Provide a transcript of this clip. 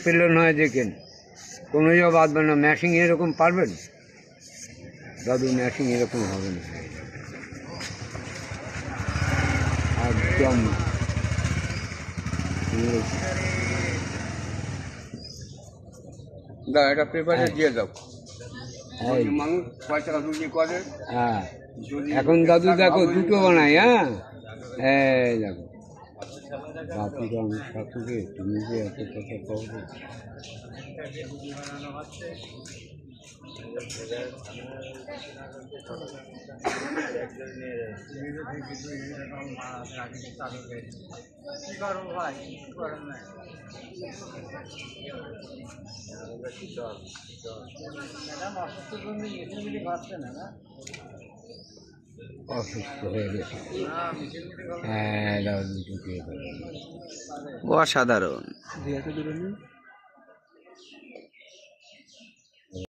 পেলেন হয় দেখেন, কোনো জায়গা বাঁধবেন না। ম্যাশিং এরকম পারবেন দাদু? ম্যাশিং এরকম হবে না একদম। দা এটা পেপারে দিয়ে দাও। এই, মানুষ পয়সা রুজি করে। হ্যাঁ এখন দাদু দেখো দুটো বানাই। হ্যাঁ এই দেখো বাপুরা, আমি শাশুড়ি, তুমি যে এত কথা পাবো। অসুস্থ হয়ে গেছে। হ্যাঁ দাদু ঢুকিয়ে দেবে। অসাধারণ।